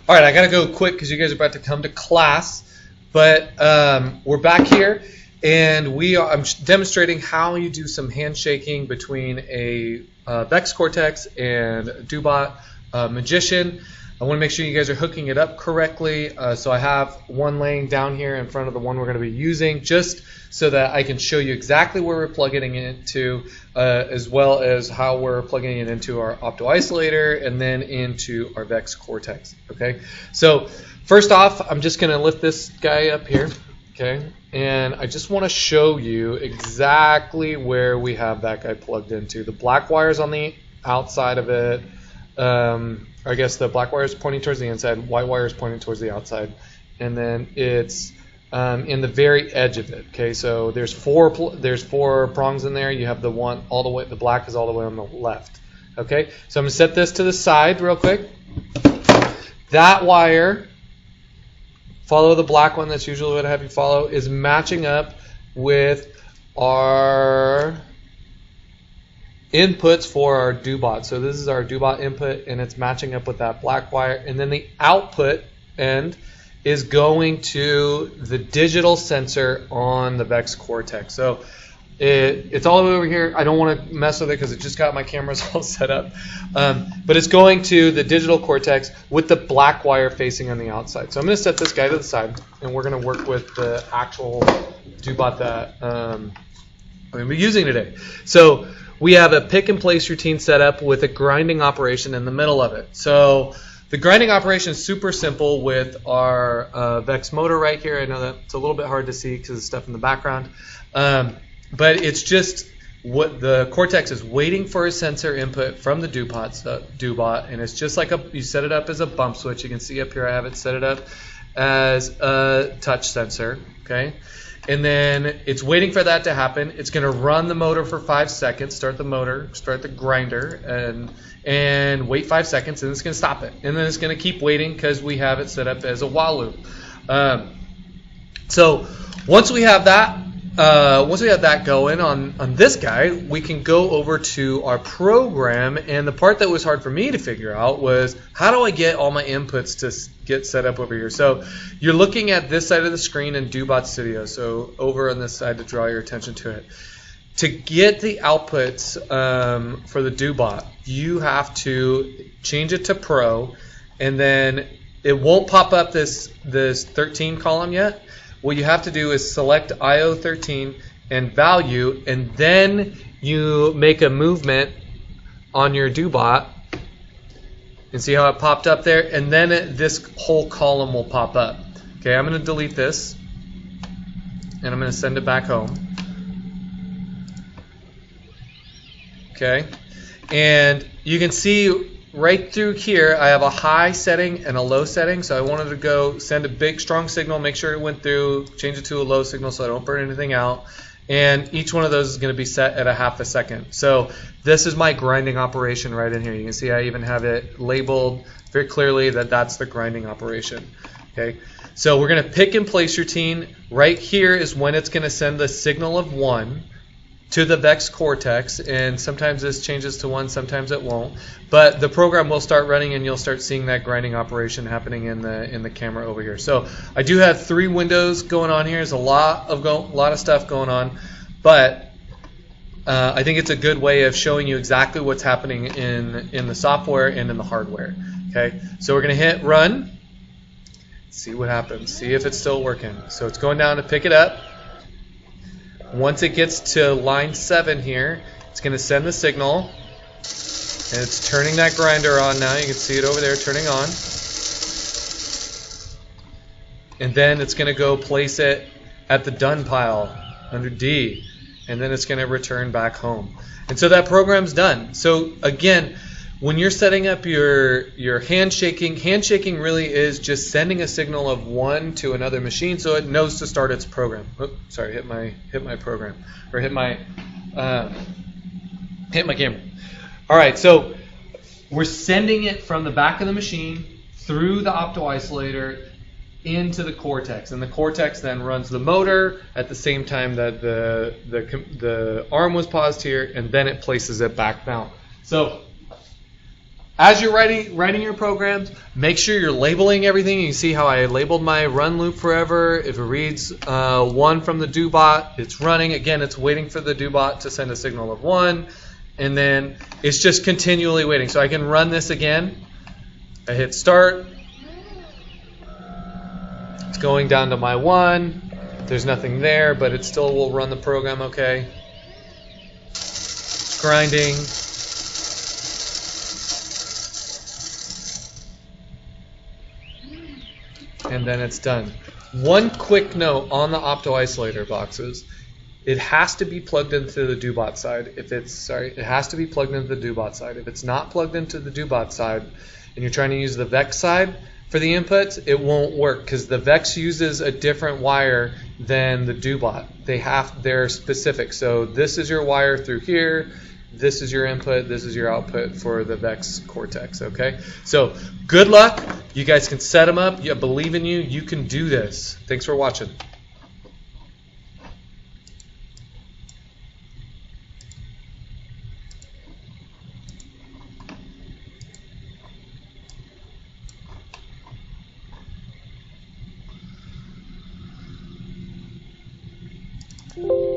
All right, I gotta go quick because you guys are about to come to class, but we're back here, and I'm demonstrating how you do some handshaking between a VEX Cortex and DoBot Magician. I want to make sure you guys are hooking it up correctly, so I have one laying down here in front of the one we're going to be using, just so that I can show you exactly where we're plugging it into, as well as how we're plugging it into our opto-isolator and then into our VEX Cortex. Okay, so first off, I'm just going to lift this guy up here, okay, and I just want to show you exactly where we have that guy plugged into. The black wire's on the outside of it. I guess the black wire is pointing towards the inside, white wire is pointing towards the outside, and then it's in the very edge of it. Okay, so there's four prongs in there. You have the one all the way, the black is all the way on the left. Okay, so I'm gonna set this to the side real quick. That wire, follow the black one. That's usually what I have you follow. Is matching up with our inputs for our DoBot. So this is our DoBot input, and it's matching up with that black wire. And then the output end is going to the digital sensor on the VEX Cortex. So it's all the way over here. I don't want to mess with it because it just got my cameras all set up. But it's going to the digital Cortex with the black wire facing on the outside. So I'm going to set this guy to the side, and we're going to work with the actual DoBot that I'm going to be using today. So we have a pick and place routine set up with a grinding operation in the middle of it. So the grinding operation is super simple with our VEX motor right here. I know that it's a little bit hard to see because of the stuff in the background. But it's just what the Cortex is waiting for a sensor input from the DoBot, and it's just like you set it up as a bump switch. You can see up here I have it set it up as a touch sensor. Okay. And then it's waiting for that to happen. It's going to run the motor for 5 seconds, start the motor, start the grinder, and wait 5 seconds, and it's going to stop it. And then it's going to keep waiting because we have it set up as a while loop. So once we have that going on this guy, we can go over to our program. And the part that was hard for me to figure out was, how do I get all my inputs to get set up over here? So you're looking at this side of the screen in DoBot Studio, so over on this side to draw your attention to it. To get the outputs for the DoBot, you have to change it to Pro, and then it won't pop up this 13 column yet. What you have to do is select IO13 and value, and then you make a movement on your DoBot, and see how it popped up there, and then this whole column will pop up. Okay, I'm going to delete this, and I'm going to send it back home. Okay, and you can see right through here I have a high setting and a low setting, so I wanted to go send a big strong signal, make sure it went through, change it to a low signal so I don't burn anything out, and each one of those is going to be set at a half a second. So this is my grinding operation right in here. You can see I even have it labeled very clearly that that's the grinding operation. Okay, so we're going to pick and place routine. Right here is when it's going to send the signal of 1 to the VEX Cortex, and sometimes this changes to 1, sometimes it won't. But the program will start running, and you'll start seeing that grinding operation happening in the camera over here. So I do have 3 windows going on here. There's a lot of stuff going on, but I think it's a good way of showing you exactly what's happening in the software and in the hardware. Okay, so we're going to hit run. See what happens. See if it's still working. So it's going down to pick it up. Once it gets to line 7 here, it's going to send the signal, and it's turning that grinder on now. You can see it over there turning on. And then it's going to go place it at the done pile under D, and then it's going to return back home. And so that program's done. So again, when you're setting up your handshaking really is just sending a signal of 1 to another machine so it knows to start its program. Oops, sorry, hit my program, or hit my camera. All right, so we're sending it from the back of the machine through the opto-isolator into the Cortex, and the Cortex then runs the motor at the same time that the arm was paused here, and then it places it back down. So as you're writing your programs, make sure you're labeling everything. You see how I labeled my run loop forever. If it reads 1 from the DoBot, it's running. Again, it's waiting for the DoBot to send a signal of 1. And then it's just continually waiting. So I can run this again. I hit start. It's going down to my 1. There's nothing there, but it still will run the program okay. It's grinding. And then it's done. One quick note on the opto-isolator boxes. It has to be plugged into the DoBot side. It has to be plugged into the DoBot side. If it's not plugged into the DoBot side and you're trying to use the VEX side for the inputs, it won't work because the VEX uses a different wire than the DoBot. They're specific. So this is your wire through here. This is your input. This is your output for the VEX Cortex. Okay. So good luck. You guys can set them up. I believe in you. You can do this. Thanks for watching. you